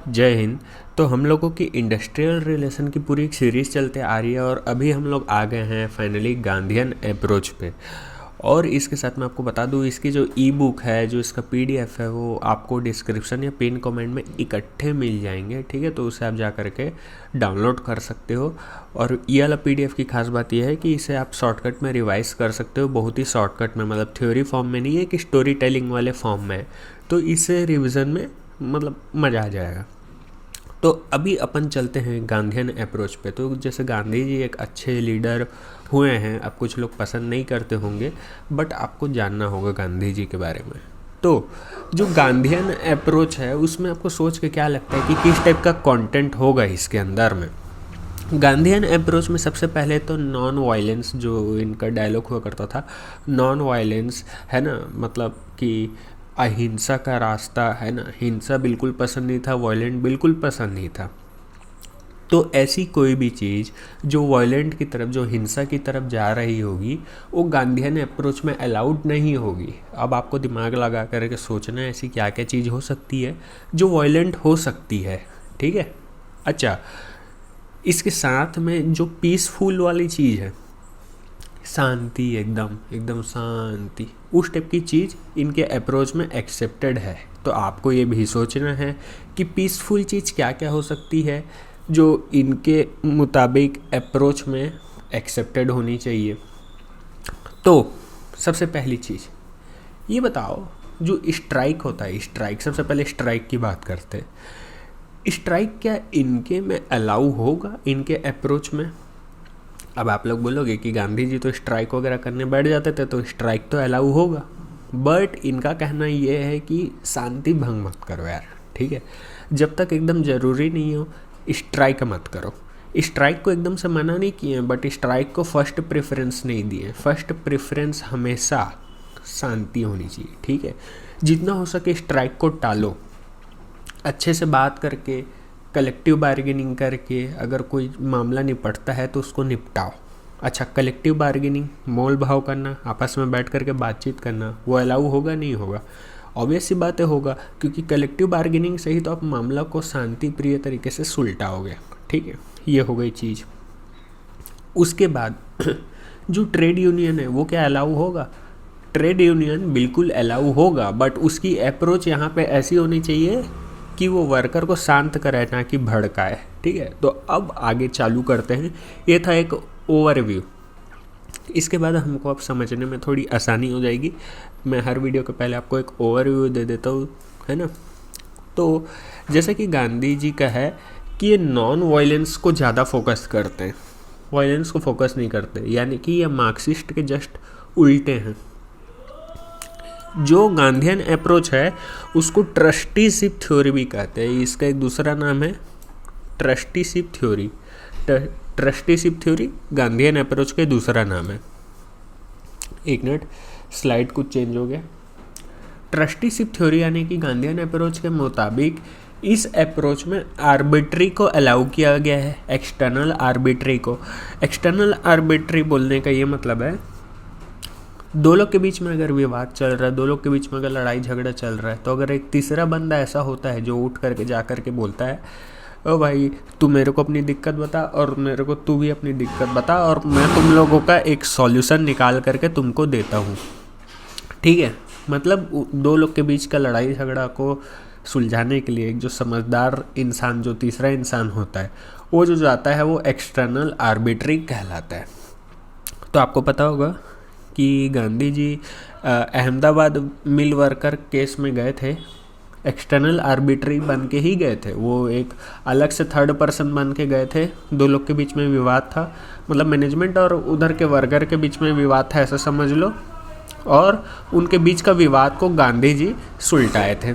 जय हिंद। तो हम लोगों की इंडस्ट्रियल रिलेशन की पूरी एक सीरीज़ चलते आ रही है और अभी हम लोग आ गए हैं फाइनली गांधीयन अप्रोच पे। और इसके साथ मैं आपको बता दूँ, इसकी जो ई बुक है, जो इसका पीडीएफ है, वो आपको डिस्क्रिप्शन या पिन कमेंट में इकट्ठे मिल जाएंगे। ठीक है, तो उसे आप जा करके डाउनलोड कर सकते हो। और ये वाला पीडीएफ की खास बात यह है कि इसे आप शॉर्टकट में रिवाइज कर सकते हो, बहुत ही शॉर्टकट में, मतलब थ्योरी फॉर्म में नहीं है कि स्टोरी टेलिंग वाले फॉर्म में है। तो इसे रिविज़न में मतलब मज़ा आ जाएगा। तो अभी अपन चलते हैं गांधीयन अप्रोच पे। तो जैसे गांधी जी एक अच्छे लीडर हुए हैं, अब कुछ लोग पसंद नहीं करते होंगे, बट आपको जानना होगा गांधी जी के बारे में। तो जो गांधीयन अप्रोच है उसमें आपको सोच के क्या लगता है कि किस टाइप का कंटेंट होगा इसके अंदर में। गांधीयन अप्रोच में सबसे पहले तो नॉन वायलेंस, जो इनका डायलॉग हुआ करता था, नॉन वायलेंस है ना, मतलब कि अहिंसा का रास्ता है ना, हिंसा बिल्कुल पसंद नहीं था, वायलेंट बिल्कुल पसंद नहीं था। तो ऐसी कोई भी चीज़ जो वायलेंट की तरफ, जो हिंसा की तरफ जा रही होगी, वो गांधीयन अप्रोच में अलाउड नहीं होगी। अब आपको दिमाग लगा करके सोचना है ऐसी क्या क्या चीज़ हो सकती है जो वायलेंट हो सकती है। ठीक है, अच्छा, इसके साथ में जो पीसफुल वाली चीज़ है, शांति, एकदम एकदम शांति, उस टाइप की चीज़ इनके अप्रोच में एक्सेप्टेड है। तो आपको ये भी सोचना है कि पीसफुल चीज़ क्या क्या हो सकती है जो इनके मुताबिक अप्रोच में एक्सेप्टेड होनी चाहिए। तो सबसे पहली चीज़ ये बताओ, जो स्ट्राइक होता है, स्ट्राइक, सबसे पहले स्ट्राइक की बात करते हैं। स्ट्राइक क्या इनके में अलाउ होगा, इनके अप्रोच में? अब आप लोग बोलोगे कि गांधी जी तो स्ट्राइक वगैरह करने बैठ जाते थे, तो स्ट्राइक तो अलाउ होगा, बट इनका कहना ये है कि शांति भंग मत करो यार। ठीक है, जब तक एकदम ज़रूरी नहीं हो स्ट्राइक मत करो। स्ट्राइक को एकदम से मना नहीं किए, बट स्ट्राइक को फर्स्ट प्रेफरेंस नहीं दिए। फर्स्ट प्रेफरेंस हमेशा शांति होनी चाहिए। ठीक है, जितना हो सके स्ट्राइक को टालो, अच्छे से बात करके, कलेक्टिव बार्गेनिंग करके, अगर कोई मामला निपटता है तो उसको निपटाओ। अच्छा, कलेक्टिव बार्गेनिंग, मोल भाव करना, आपस में बैठ करके बातचीत करना, वो अलाउ होगा नहीं होगा? ऑब्वियस सी बातें होगा, क्योंकि कलेक्टिव बार्गेनिंग से ही तो आप मामला को शांति प्रिय तरीके से सुलटाओगे। ठीक है, ये हो गई चीज़। उसके बाद जो ट्रेड यूनियन है वो क्या अलाउ होगा? ट्रेड यूनियन बिल्कुल अलाउ होगा, बट उसकी अप्रोच यहाँ पे ऐसी होनी चाहिए कि वो वर्कर को शांत कराए, ना कि भड़काए। ठीक है, तो अब आगे चालू करते हैं। ये था एक ओवरव्यू। इसके बाद हमको अब समझने में थोड़ी आसानी हो जाएगी। मैं हर वीडियो के पहले आपको एक ओवरव्यू दे देता हूँ, है ना। तो जैसे कि गांधी जी का है कि ये नॉन वायलेंस को ज़्यादा फोकस करते हैं, वायलेंस को फोकस नहीं करते, यानी कि ये मार्क्सिस्ट के जस्ट उल्टे हैं। जो गांधीयन अप्रोच है उसको ट्रस्टीशिप थ्योरी भी कहते हैं। इसका एक दूसरा नाम है trusteeship theory. Trusteeship theory Gandhian approach का दूसरा नाम है। एक मिनट, स्लाइड कुछ चेंज हो गया। ट्रस्टीशिप थ्योरी यानी कि गांधीयन अप्रोच के मुताबिक इस अप्रोच में आर्बिट्री को अलाउ किया गया है, एक्सटर्नल आर्बिट्री को। एक्सटर्नल आर्बिट्री बोलने का ये मतलब है, दो लोग के बीच में अगर विवाद चल रहा है, दो लोग के बीच में अगर लड़ाई झगड़ा चल रहा है, तो अगर एक तीसरा बंदा ऐसा होता है जो उठ करके जा करके बोलता है, ओ भाई तू मेरे को अपनी दिक्कत बता और मेरे को तू भी अपनी दिक्कत बता, और मैं तुम लोगों का एक सॉल्यूशन निकाल करके तुमको देता हूँ। ठीक है, मतलब दो लोग के बीच का लड़ाई झगड़ा को सुलझाने के लिए एक जो समझदार इंसान, जो तीसरा इंसान होता है, वो जो जाता है वो एक्सटर्नल आर्बिट्री कहलाता है। तो आपको पता होगा कि Gandhi ji Ahmedabad mill worker case में गए थे, एक्सटर्नल आर्बिट्री बन के ही गए थे। वो एक अलग से थर्ड पर्सन बन के गए थे। दो लोग के बीच में विवाद था, मतलब मैनेजमेंट और उधर के वर्कर के बीच में विवाद था, ऐसा समझ लो, और उनके बीच का विवाद को गांधी जी सुलटाए थे।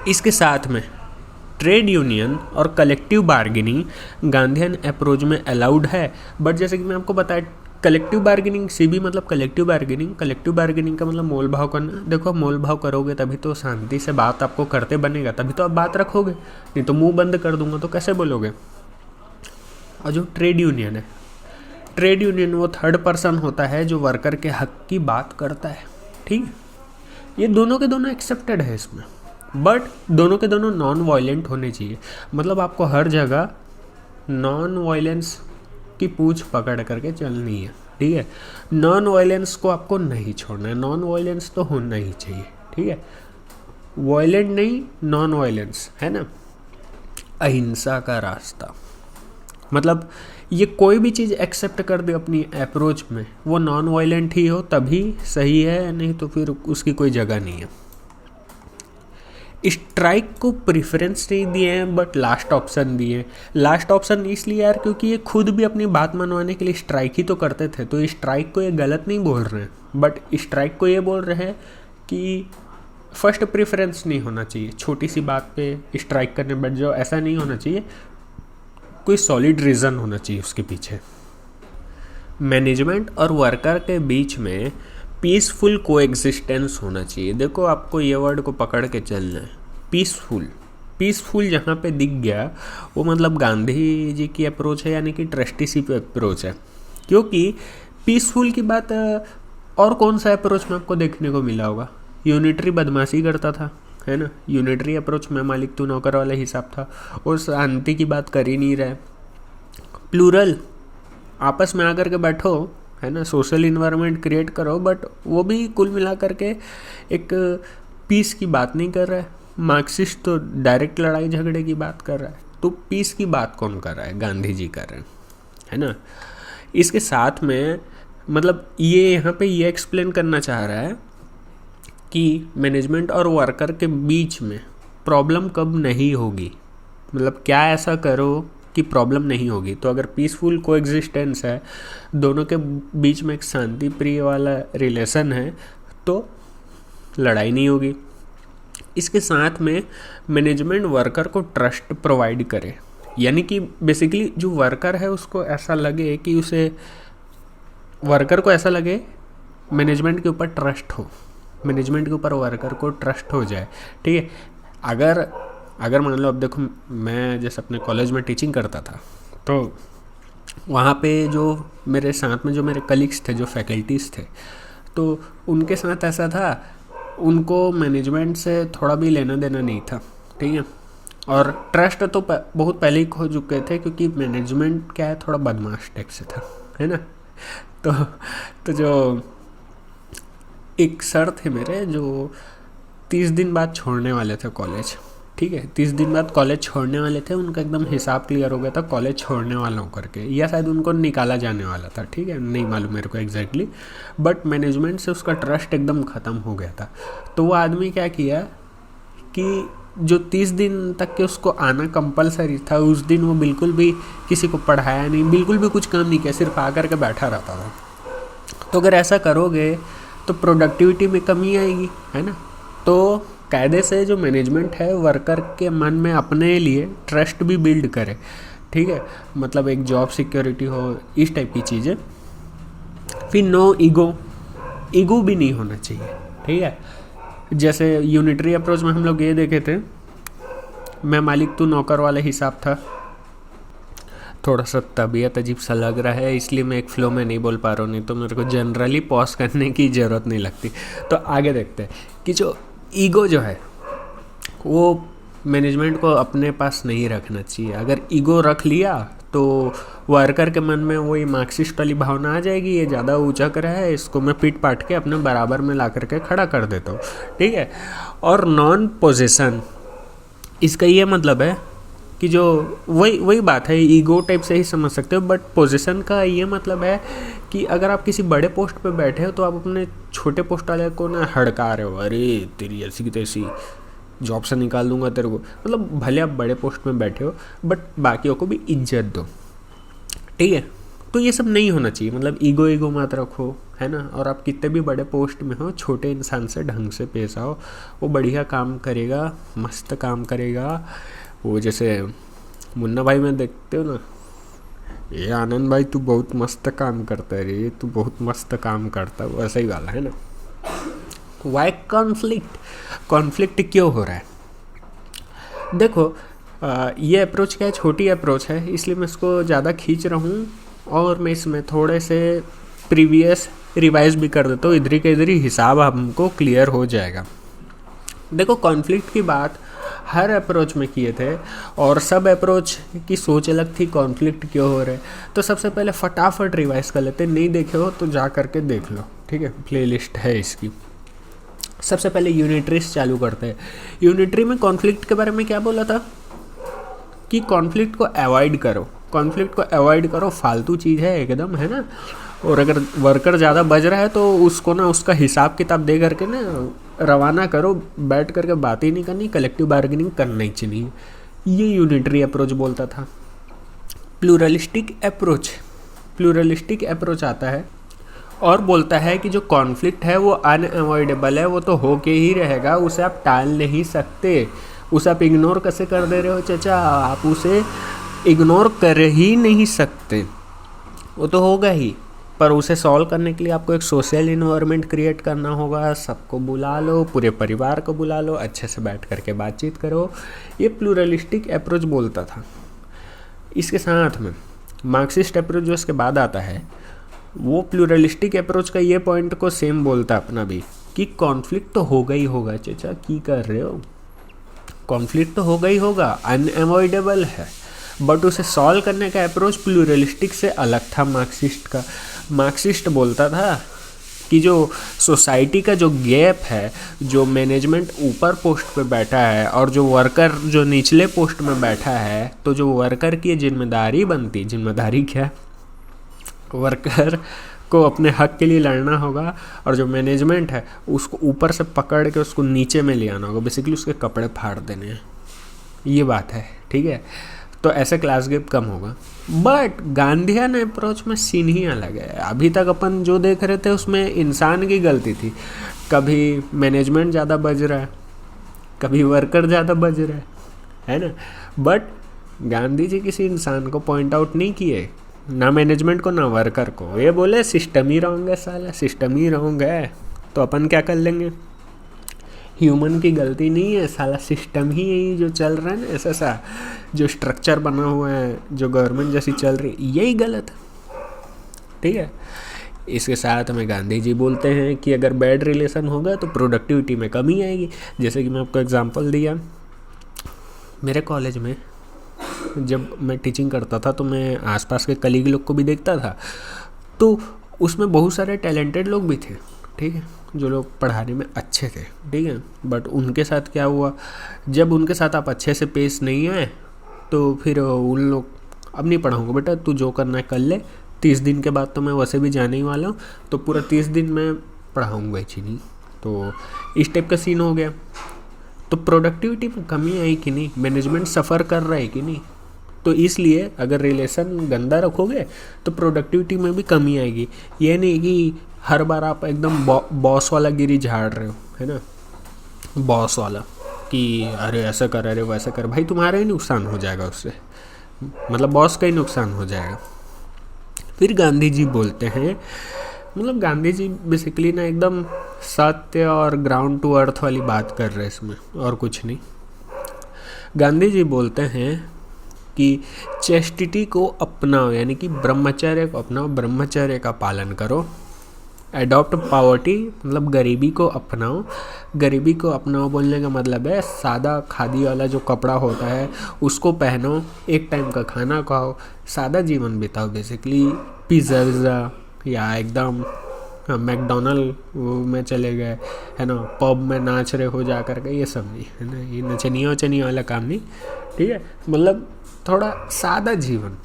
इसके साथ में ट्रेड यूनियन और कलेक्टिव बार्गेनिंग गांधीयन अप्रोच में अलाउड है, बट जैसे कि मैं आपको बताया, कलेक्टिव बार्गेनिंग से भी मतलब कलेक्टिव बार्गेनिंग का मतलब मोल भाव करना। देखो, मोल भाव करोगे तभी तो शांति से बात आपको करते बनेगा, तभी तो आप बात रखोगे, नहीं तो मुंह बंद कर दूंगा तो कैसे बोलोगे। और जो ट्रेड यूनियन है, ट्रेड यूनियन वो थर्ड पर्सन होता है जो वर्कर के हक की बात करता है। ठीक है, ये दोनों के दोनों एक्सेप्टेड है इसमें। बट दोनों के दोनों नॉन वायलेंट होने चाहिए। मतलब आपको हर जगह नॉन वायलेंस की पूंछ पकड़ करके चलनी है, ठीक है। नॉन वायलेंस को आपको नहीं छोड़ना है, नॉन वायलेंस तो होना ही चाहिए, ठीक है। वायलेंट नहीं, नॉन वायलेंस, है ना। अहिंसा का रास्ता, मतलब ये कोई भी चीज़ एक्सेप्ट कर दे अपनी अप्रोच में, वो नॉन वायलेंट ही हो तभी सही है, नहीं तो फिर उसकी कोई जगह नहीं है। स्ट्राइक को प्रेफरेंस नहीं दिए हैं बट लास्ट ऑप्शन दिए। लास्ट ऑप्शन इसलिए यार क्योंकि ये खुद भी अपनी बात मनवाने के लिए स्ट्राइक ही तो करते थे, तो स्ट्राइक को ये गलत नहीं बोल रहे हैं, बट स्ट्राइक को ये बोल रहे हैं कि फर्स्ट प्रेफरेंस नहीं होना चाहिए, छोटी सी बात पे स्ट्राइक करने बैठ जाओ, ऐसा नहीं होना चाहिए, कोई सॉलिड रीज़न होना चाहिए उसके पीछे। मैनेजमेंट और वर्कर के बीच में पीसफुल कोएग्जिस्टेंस होना चाहिए। देखो आपको ये वर्ड को पकड़ के चलना है, पीसफुल। पीसफुल जहाँ पे दिख गया वो मतलब गांधी जी की अप्रोच है, यानी कि ट्रस्टीशिप अप्रोच है। क्योंकि पीसफुल की बात और कौन सा अप्रोच में आपको देखने को मिला होगा? यूनिटरी बदमाशी करता था, है ना। यूनिटरी अप्रोच में मालिक तू नौकर वाला हिसाब था, और शांति की बात कर ही नहीं रहे। प्लूरल, आपस में आकर के बैठो, है ना, सोशल इन्वायरमेंट क्रिएट करो, बट वो भी कुल मिला करके एक पीस की बात नहीं कर रहा है। मार्क्सिस्ट तो डायरेक्ट लड़ाई झगड़े की बात कर रहा है, तो पीस की बात कौन कर रहा है? गांधी जी कर रहे हैं, है ना। इसके साथ में मतलब ये यहाँ पे ये एक्सप्लेन करना चाह रहा है कि मैनेजमेंट और वर्कर के बीच में प्रॉब्लम कब नहीं होगी, मतलब क्या ऐसा करो कि प्रॉब्लम नहीं होगी। तो अगर पीसफुल कोएग्जिस्टेंस है, दोनों के बीच में एक शांति प्रिय वाला रिलेशन है, तो लड़ाई नहीं होगी। इसके साथ में मैनेजमेंट वर्कर को ट्रस्ट प्रोवाइड करे, यानी कि बेसिकली जो वर्कर है उसको ऐसा लगे कि उसे, वर्कर को ऐसा लगे मैनेजमेंट के ऊपर ट्रस्ट हो, मैनेजमेंट के ऊपर वर्कर को ट्रस्ट हो जाए, ठीक है। अगर मान लो, अब देखो मैं जैसे अपने कॉलेज में टीचिंग करता था, तो वहाँ पे जो मेरे साथ में जो मेरे कलीग्स थे, जो फैकल्टीज़ थे, तो उनके साथ ऐसा था, उनको मैनेजमेंट से थोड़ा भी लेना देना नहीं था, ठीक है। और ट्रस्ट तो बहुत पहले ही खो चुके थे, क्योंकि मैनेजमेंट क्या है, थोड़ा बदमाश टाइप से था, है ना। तो जो एक सर थे मेरे, जो 30 दिन बाद छोड़ने वाले थे कॉलेज, ठीक है। 30 दिन बाद कॉलेज छोड़ने वाले थे, उनका एकदम हिसाब क्लियर हो गया था कॉलेज छोड़ने वाला हूँ करके, या शायद उनको निकाला जाने वाला था, ठीक है, नहीं मालूम मेरे को एग्जैक्टली, बट मैनेजमेंट से उसका ट्रस्ट एकदम ख़त्म हो गया था। तो वो आदमी क्या किया कि जो 30 दिन तक के उसको आना कंपलसरी था, उस दिन वो बिल्कुल भी किसी को पढ़ाया नहीं, बिल्कुल भी कुछ काम नहीं किया, सिर्फ आकर के बैठा रहता था। तो अगर ऐसा करोगे तो प्रोडक्टिविटी में कमी आएगी, है ना। तो कायदे से जो मैनेजमेंट है वर्कर के मन में अपने लिए ट्रस्ट भी बिल्ड करे, ठीक है, मतलब एक जॉब सिक्योरिटी हो, इस टाइप की चीज़ें। फिर नो ईगो भी नहीं होना चाहिए, ठीक है। जैसे यूनिटरी अप्रोच में हम लोग ये देखे थे, मैं मालिक तू नौकर वाला हिसाब था। थोड़ा सा तबीयत अजीब सा लग रहा है, इसलिए मैं एक फ्लो में नहीं बोल पा रहा हूँ, नहीं तो मेरे को जनरली पॉज करने की ज़रूरत नहीं लगती। तो आगे देखते हैं कि जो ईगो जो है वो मैनेजमेंट को अपने पास नहीं रखना चाहिए। अगर ईगो रख लिया तो वर्कर के मन में वही मार्क्सिस्ट वाली भावना आ जाएगी, ये ज़्यादा ऊँचा कर है, इसको मैं पीट पाट के अपने बराबर में ला करके खड़ा कर देता हूँ, ठीक है। और नॉन पोजेशन, इसका ये मतलब है कि जो वही बात है, ईगो टाइप से ही समझ सकते हो, बट पोजीशन का ये मतलब है कि अगर आप किसी बड़े पोस्ट पे बैठे हो तो आप अपने छोटे पोस्ट वाले को ना हड़का रहे हो, अरे तेरी ऐसी की तैसी, जॉब से निकाल दूंगा तेरे को। मतलब भले आप बड़े पोस्ट में बैठे हो, बट बाकियों को भी इज्जत दो, ठीक है। तो ये सब नहीं होना चाहिए, मतलब ईगो मत रखो, है ना। और आप कितने भी बड़े पोस्ट में हो, छोटे इंसान से ढंग से पेश आओ, वो बढ़िया काम करेगा, मस्त काम करेगा। वो जैसे मुन्ना भाई में देखते हो ना, ये आनंद भाई तू बहुत मस्त काम करता है रे, तू बहुत मस्त काम करता है, वैसा ही वाला, है ना। वाई कॉन्फ्लिक्ट क्यों हो रहा है? देखो ये अप्रोच क्या है, छोटी अप्रोच है, इसलिए मैं इसको ज़्यादा खींच रहा हूँ, और मैं इसमें थोड़े से प्रीवियस रिवाइज भी कर देता हूँ, इधर ही का इधर ही हिसाब हमको क्लियर हो जाएगा। देखो कॉन्फ्लिक्ट की बात हर अप्रोच में किए थे और सब अप्रोच की सोच अलग थी, कॉन्फ्लिक्ट क्यों हो रहे। तो सबसे पहले फटाफट रिवाइज कर लेते, नहीं देखे हो तो जा करके देख लो, ठीक है, प्लेलिस्ट है इसकी। सबसे पहले यूनिटरी से चालू करते हैं। यूनिटरी में कॉन्फ्लिक्ट के बारे में क्या बोला था कि कॉन्फ्लिक्ट को अवॉइड करो, कॉन्फ्लिक्ट को अवॉइड करो, फालतू चीज़ है एकदम, है ना। और अगर वर्कर ज़्यादा बज रहा है तो उसको ना उसका हिसाब किताब दे करके ना रवाना करो, बैठ करके बात ही नहीं करनी, कलेक्टिव बार्गेनिंग करना ही चाहिए। ये यूनिटरी अप्रोच बोलता था। प्लूरलिस्टिक अप्रोच, प्लूरलिस्टिक अप्रोच आता है और बोलता है कि जो कॉन्फ्लिक्ट है वो अनअवॉइडेबल है, वो तो होके ही रहेगा, उसे आप टाल नहीं सकते, उसे आप इग्नोर कैसे कर दे रहे हो चाचा, आप उसे इग्नोर कर ही नहीं सकते, वो तो होगा ही। पर उसे सॉल्व करने के लिए आपको एक सोशल इन्वायरमेंट क्रिएट करना होगा, सबको बुला लो, पूरे परिवार को बुला लो, अच्छे से बैठ करके बातचीत करो। ये प्लूरलिस्टिक अप्रोच बोलता था। इसके साथ में मार्क्सिस्ट अप्रोच जो इसके बाद आता है, वो प्लूरलिस्टिक अप्रोच का ये पॉइंट को सेम बोलता अपना भी कि कॉन्फ्लिक्ट तो होगा ही होगा चाचा, की कर रहे हो, कॉन्फ्लिक्ट तो होगा ही होगा, अनअवॉइडेबल है। बट उसे सॉल्व करने का अप्रोच प्लूरलिस्टिक से अलग था मार्क्सिस्ट का। मार्क्सिस्ट बोलता था कि जो सोसाइटी का जो गैप है, जो मैनेजमेंट ऊपर पोस्ट पे बैठा है और जो वर्कर जो निचले पोस्ट में बैठा है, तो जो वर्कर की जिम्मेदारी बनती, जिम्मेदारी क्या, वर्कर को अपने हक के लिए लड़ना होगा और जो मैनेजमेंट है उसको ऊपर से पकड़ के उसको नीचे में ले आना होगा, बेसिकली उसके कपड़े फाड़ देने हैं, ये बात है, ठीक है। तो ऐसे क्लास गैप कम होगा। बट गांधीयन अप्रोच में सीन ही अलग है। अभी तक अपन जो देख रहे थे उसमें इंसान की गलती थी, कभी मैनेजमेंट ज़्यादा बज रहा है, कभी वर्कर ज़्यादा बज रहा है ना। बट गांधी जी किसी इंसान को पॉइंट आउट नहीं किए, ना मैनेजमेंट को ना वर्कर को, ये बोले सिस्टम ही रॉन्ग है साला, सिस्टम ही रॉन्ग है, तो अपन क्या कर लेंगे, ह्यूमन की गलती नहीं है साला, सिस्टम ही यही जो चल रहा है ना, ऐसा सा जो स्ट्रक्चर बना हुआ है, जो गवर्नमेंट जैसी चल रही है, यही गलत है, ठीक है। इसके साथ में गांधी जी बोलते हैं कि अगर बैड रिलेशन होगा तो प्रोडक्टिविटी में कमी आएगी। जैसे कि मैं आपको एग्जांपल दिया, मेरे कॉलेज में जब मैं टीचिंग करता था तो मैं आसपास के कलीग लोग को भी देखता था, तो उसमें बहुत सारे टैलेंटेड लोग भी थे, ठीक है, जो लोग पढ़ाने में अच्छे थे, ठीक है। बट उनके साथ क्या हुआ, जब उनके साथ आप अच्छे से पेश नहीं आए तो फिर उन लोग, अब नहीं पढ़ाऊँगा बेटा, तू जो करना है कर ले, 30 दिन के बाद तो मैं वैसे भी जाने ही वाला हूँ, तो पूरा 30 दिन मैं पढ़ाऊँगा ही नहीं। तो इस टाइप का सीन हो गया। तो प्रोडक्टिविटी में कमी आई कि नहीं, मैनेजमेंट सफ़र कर रहा है कि नहीं। तो इसलिए अगर रिलेशन गंदा रखोगे तो प्रोडक्टिविटी में भी कमी आएगी। ये नहीं कि हर बार आप एकदम बॉस वाला गिरी झाड़ रहे हो, है ना, बॉस वाला कि अरे ऐसा कर, अरे वैसा कर, भाई तुम्हारा ही नुकसान हो जाएगा उससे, मतलब बॉस का ही नुकसान हो जाएगा। फिर गांधी जी बोलते हैं, मतलब गांधी जी बेसिकली ना एकदम सत्य और ग्राउंड टू अर्थ वाली बात कर रहे हैं इसमें, और कुछ नहीं। गांधी जी बोलते हैं कि चेस्टिटी को अपनाओ, यानी कि ब्रह्मचर्य को अपनाओ, ब्रह्मचर्य का पालन करो। एडॉप्ट पॉवर्टी, मतलब गरीबी को अपनाओ। गरीबी को अपनाओ बोलने का मतलब है सादा खादी वाला जो कपड़ा होता है उसको पहनो, एक टाइम का खाना खाओ, सादा जीवन बिताओ, बेसिकली पिज़्ज़ा विज़्ज़ा या एकदम मैकडोनल्ड में चले गए, है ना, पब में नाच रहे हो जा कर के, ये सब नहीं, है ना, ये नचनिया वचनिया वाला काम नहीं, ठीक है। मतलब थोड़ा सादा जीवन।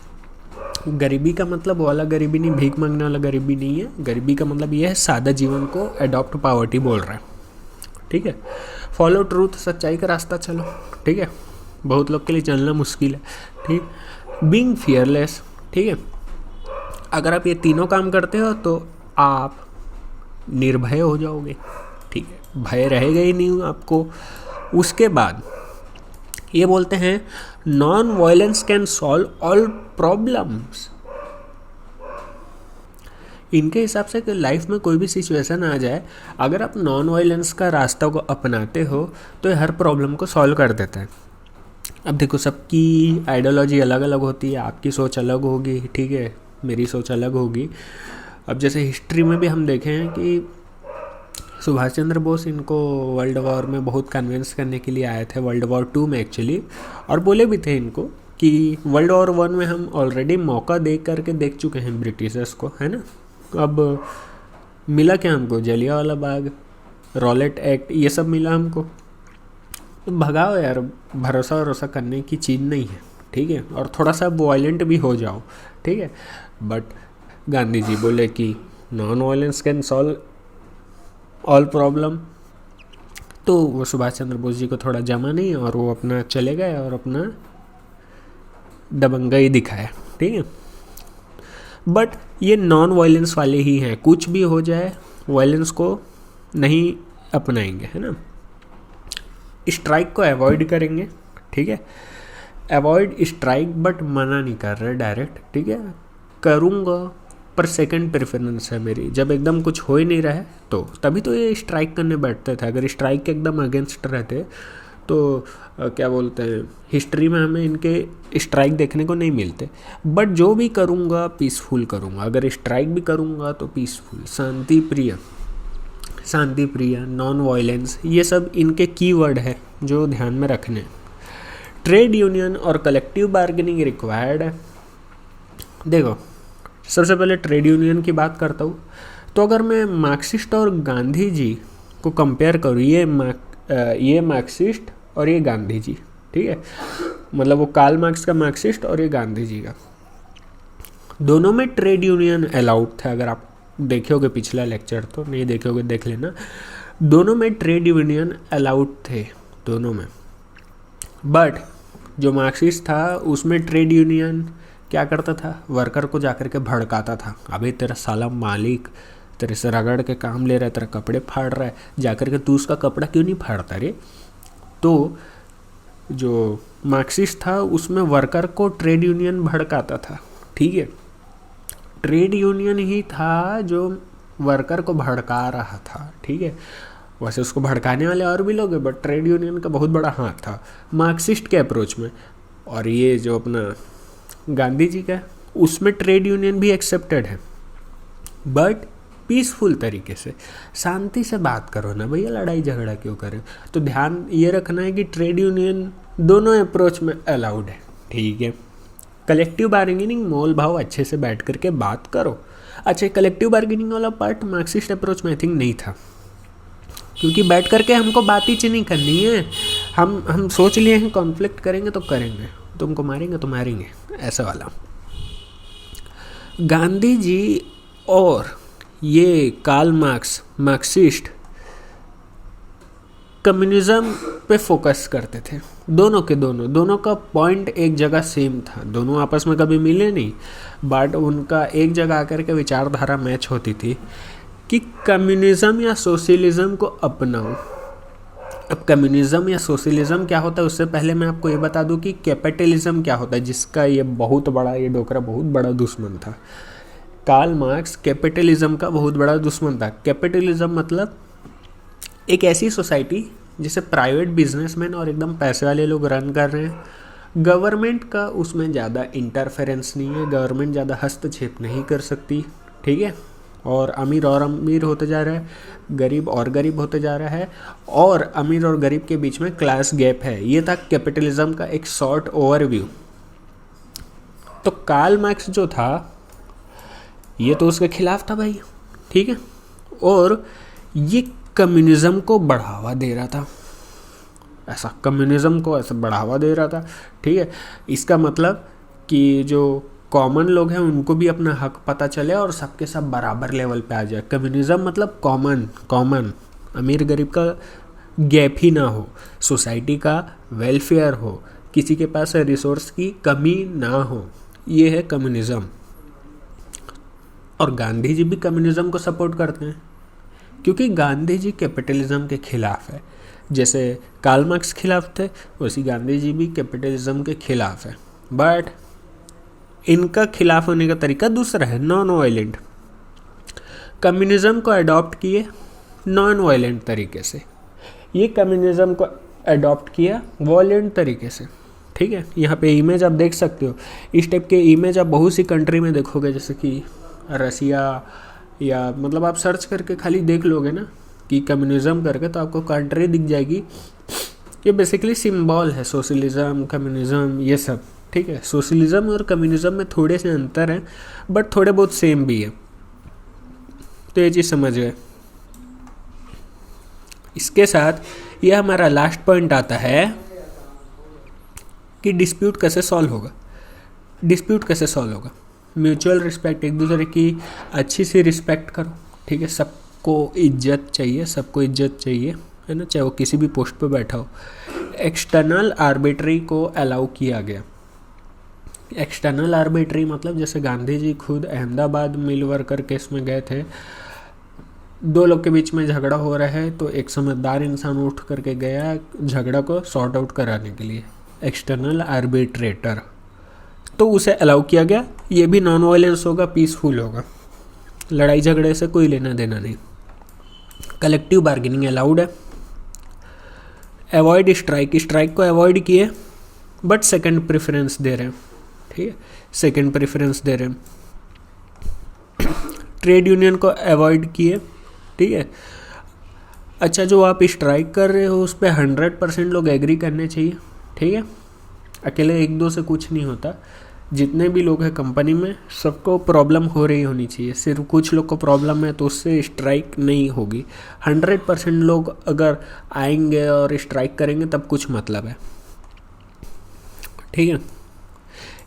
गरीबी का मतलब वाला गरीबी नहीं, भीख मांगने वाला गरीबी नहीं है। गरीबी का मतलब ये है सादा जीवन को एडॉप्ट पॉवर्टी बोल रहा है, ठीक है। फॉलो ट्रूथ, सच्चाई का रास्ता चलो, ठीक है, बहुत लोग के लिए चलना मुश्किल है, ठीक। बीइंग फियरलेस, ठीक है, अगर आप ये तीनों काम करते हो तो आप निर्भय हो जाओगे, ठीक है, भय रहेगा ही नहीं आपको। उसके बाद ये बोलते हैं non violence can solve all problems. इनके हिसाब से कि लाइफ में कोई भी सिचुएशन आ जाए, अगर आप नॉन वायलेंस का रास्ता को अपनाते हो तो ये हर प्रॉब्लम को सॉल्व कर देता है। अब देखो, सबकी आइडियोलॉजी अलग अलग होती है, आपकी सोच अलग होगी, ठीक है, मेरी सोच अलग होगी। अब जैसे हिस्ट्री में भी हम देखें कि सुभाष चंद्र बोस इनको वर्ल्ड वॉर में बहुत कन्विंस करने के लिए आए थे, वर्ल्ड वॉर 2 में एक्चुअली, और बोले भी थे इनको कि वर्ल्ड वॉर 1 में हम ऑलरेडी मौका दे करके देख चुके हैं ब्रिटिशर्स को, है ना। अब मिला क्या हमको, जलियांवाला बाग, रॉलेट एक्ट, ये सब मिला हमको। तो भगाओ यार, भरोसा भरोसा करने की चीज़ नहीं है, ठीक है। और थोड़ा सा वायलेंट भी हो जाओ, ठीक है। बट गांधी जी बोले कि non violence can solve all problem. तो वो सुभाष चंद्र बोस जी को थोड़ा जमा नहीं, और वो अपना चले गए और अपना दबंगई दिखाया, ठीक है। बट ये नॉन वायलेंस वाले ही हैं, कुछ भी हो जाए वायलेंस को नहीं अपनाएंगे, है ना। स्ट्राइक को अवॉइड करेंगे, ठीक है। अवॉइड स्ट्राइक, बट मना नहीं कर रहे डायरेक्ट, ठीक है। करूँगा पर सेकंड प्रेफरेंस है मेरी, जब एकदम कुछ हो ही नहीं रहा है तो तभी तो ये स्ट्राइक करने बैठते थे। अगर स्ट्राइक के एकदम अगेंस्ट रहते तो क्या बोलते हैं, हिस्ट्री में हमें इनके स्ट्राइक देखने को नहीं मिलते। बट जो भी करूँगा पीसफुल करूँगा, अगर स्ट्राइक भी करूँगा तो पीसफुल, शांति प्रिय, नॉन वायलेंस, ये सब इनके कीवर्ड है जो ध्यान में रखने। ट्रेड यूनियन और कलेक्टिव बार्गेनिंग रिक्वायर्ड है। देखो, सबसे पहले ट्रेड यूनियन की बात करता हूँ, तो अगर मैं मार्क्सिस्ट और गांधी जी को कंपेयर करूँ, ये मार्क्सिस्ट और ये गांधी जी, ठीक है, मतलब वो कार्ल मार्क्स का मार्क्सिस्ट और ये गांधी जी का, दोनों में ट्रेड यूनियन अलाउड था। अगर आप देखोगे पिछला लेक्चर, तो नहीं देखोगे देख लेना, दोनों में ट्रेड यूनियन अलाउड थे, दोनों में। बट जो मार्क्सिस्ट था उसमें ट्रेड यूनियन क्या करता था, वर्कर को जाकर के भड़काता था, अबे तेरा साला मालिक तेरे से रगड़ के काम ले रहा है, तेरा कपड़े फाड़ रहा है, जाकर के तू उसका कपड़ा क्यों नहीं फाड़ता रे। तो जो मार्क्सिस्ट था उसमें वर्कर को ट्रेड यूनियन भड़काता था, ठीक है। ट्रेड यूनियन ही था जो वर्कर को भड़का रहा था, ठीक है। वैसे उसको भड़काने वाले और भी लोग हैं, बट ट्रेड यूनियन का बहुत बड़ा हाथ था मार्क्सिस्ट के अप्रोच में। और ये जो अपना गांधी जी का, उसमें ट्रेड यूनियन भी एक्सेप्टेड है, बट पीसफुल तरीके से, शांति से बात करो ना भैया, लड़ाई झगड़ा क्यों करें। तो ध्यान ये रखना है कि ट्रेड यूनियन दोनों अप्रोच में अलाउड है, ठीक है। कलेक्टिव बार्गेनिंग, मोल भाव अच्छे से बैठ करके बात करो। अच्छा, कलेक्टिव बार्गेनिंग वाला पार्ट मार्क्सिस्ट अप्रोच में आई थिंक नहीं था, क्योंकि बैठ करके हमको बात ही नहीं करनी है। हम सोच लिए हैं कॉन्फ्लिक्ट करेंगे तो करेंगे, तुमको मारेंगे तो मारेंगे, ऐसा वाला। गांधी जी और ये कार्ल मार्क्स मार्क्सिस्ट कम्युनिज्म पे फोकस करते थे, दोनों का पॉइंट एक जगह सेम था, दोनों आपस में कभी मिले नहीं, बट उनका एक जगह आकर के विचारधारा मैच होती थी कि कम्युनिज्म या सोशलिज्म को अपनाओ। अब कम्युनिज्म या सोशलिज्म क्या होता है, उससे पहले मैं आपको ये बता दूं कि कैपिटलिज्म क्या होता है, जिसका ये डोकरा बहुत बड़ा दुश्मन था। कार्ल मार्क्स कैपिटलिज्म का बहुत बड़ा दुश्मन था। कैपिटलिज्म मतलब एक ऐसी सोसाइटी जिसे प्राइवेट बिजनेसमैन और एकदम पैसे वाले लोग रन कर रहे हैं, गवर्नमेंट का उसमें ज़्यादा इंटरफेरेंस नहीं है, गवर्नमेंट ज़्यादा हस्तक्षेप नहीं कर सकती, ठीक है। और अमीर होते जा रहा है, गरीब और गरीब होते जा रहा है, और अमीर और गरीब के बीच में क्लास गैप है। ये था कैपिटलिज्म का एक शॉर्ट ओवरव्यू। तो कार्ल मार्क्स जो था ये तो उसके खिलाफ था भाई, ठीक है। और ये कम्युनिज्म को बढ़ावा दे रहा था, कम्युनिज्म को ऐसा बढ़ावा दे रहा था, ठीक है। इसका मतलब कि जो कॉमन लोग हैं उनको भी अपना हक पता चले और सबके सब बराबर लेवल पे आ जाए। कम्युनिज्म मतलब कॉमन, अमीर गरीब का गैप ही ना हो, सोसाइटी का वेलफेयर हो, किसी के पास रिसोर्स की कमी ना हो, ये है कम्युनिज्म। और गांधी जी भी कम्युनिज्म को सपोर्ट करते हैं, क्योंकि गांधी जी कैपिटलिज्म के खिलाफ है। जैसे कार्ल मार्क्स खिलाफ थे, वैसे गांधी जी भी कैपिटलिज्म के खिलाफ है, बट इनका खिलाफ होने का तरीका दूसरा है, नॉन वायलेंट। कम्युनिज्म को अडॉप्ट किए नॉन वायलेंट तरीके से, ये कम्युनिज्म को अडॉप्ट किया वायलेंट तरीके से, ठीक है। यहाँ पे इमेज आप देख सकते हो, इस टाइप के इमेज आप बहुत सी कंट्री में देखोगे, जैसे कि रसिया, या मतलब आप सर्च करके खाली देख लोगे ना कि कम्युनिज्म करके, तो आपको कंट्री दिख जाएगी। ये बेसिकली सिंबल है, सोशलिज्म, कम्युनिज्म, ये सब। ठीक है, सोशलिज्म और कम्युनिज्म में थोड़े से अंतर हैं, बट थोड़े बहुत सेम भी है। तो ये चीज़ समझ गए। इसके साथ यह हमारा लास्ट पॉइंट आता है कि डिस्प्यूट कैसे सॉल्व होगा। डिस्प्यूट कैसे सॉल्व होगा? म्यूचुअल रिस्पेक्ट, एक दूसरे की अच्छी सी रिस्पेक्ट करो। ठीक है, सबको इज्जत चाहिए, सबको इज्जत चाहिए, है ना, चाहे वो किसी भी पोस्ट पे बैठा हो। एक्सटर्नल आर्बिट्री को अलाउ किया गया। एक्सटर्नल आर्बिट्री मतलब जैसे गांधी जी खुद अहमदाबाद मिल वर्कर केस में गए थे, दो लोग के बीच में झगड़ा हो रहा है, तो एक समझदार इंसान उठ करके गया झगड़ा को सॉर्ट आउट कराने के लिए, एक्सटर्नल आर्बिट्रेटर, तो उसे अलाउ किया गया। ये भी नॉन वायलेंस होगा, पीसफुल होगा, लड़ाई झगड़े से कोई लेना देना नहीं। कलेक्टिव बार्गेनिंग अलाउड है। अवॉइड स्ट्राइक, स्ट्राइक को अवॉइड किए बट सेकंड प्रेफरेंस दे रहे हैं। ठीक है, सेकंड प्रेफरेंस दे रहे हैं। ट्रेड यूनियन को अवॉइड किए। ठीक है, अच्छा जो आप स्ट्राइक कर रहे हो उस पर 100% लोग एग्री करने चाहिए। ठीक है, अकेले एक दो से कुछ नहीं होता, जितने भी लोग हैं कंपनी में सबको प्रॉब्लम हो रही होनी चाहिए। सिर्फ कुछ लोग को प्रॉब्लम है तो उससे स्ट्राइक नहीं होगी। 100% लोग अगर आएंगे और स्ट्राइक करेंगे तब कुछ मतलब है। ठीक है,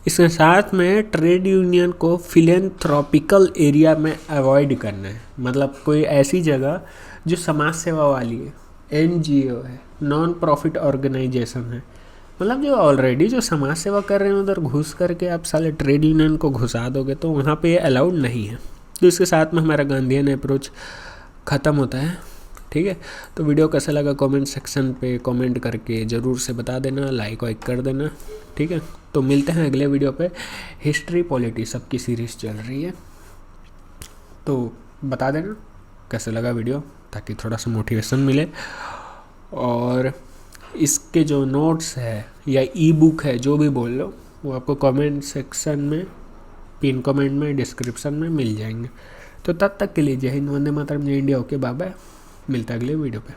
इसके साथ में ट्रेड यूनियन को फिलेंथ्रोपिकल एरिया में अवॉइड करना है। मतलब कोई ऐसी जगह जो समाज सेवा वाली है, NGO है, नॉन प्रॉफिट ऑर्गेनाइजेशन है, मतलब जो ऑलरेडी जो समाज सेवा कर रहे हैं उधर घुस करके आप साले ट्रेड यूनियन को घुसा दोगे तो वहाँ पे ये अलाउड नहीं है। तो इसके साथ में हमारा गांधीयन अप्रोच ख़त्म होता है। ठीक है, तो वीडियो कैसा लगा कमेंट सेक्शन पे कमेंट करके ज़रूर से बता देना, लाइक वाइक कर देना। ठीक है, तो मिलते हैं अगले वीडियो पे। हिस्ट्री पॉलिटी सबकी सीरीज़ चल रही है, तो बता देना कैसे लगा वीडियो, ताकि थोड़ा सा मोटिवेशन मिले। और इसके जो नोट्स है या ई-बुक है, जो भी बोल लो, वो आपको कमेंट सेक्शन में, पिन कमेंट में, डिस्क्रिप्शन में मिल जाएंगे। तो तब तक के लिए जय हिंद, वंदे मातरम, जय इंडिया, ओके बाय बाय। मिलता है अगले वीडियो पे।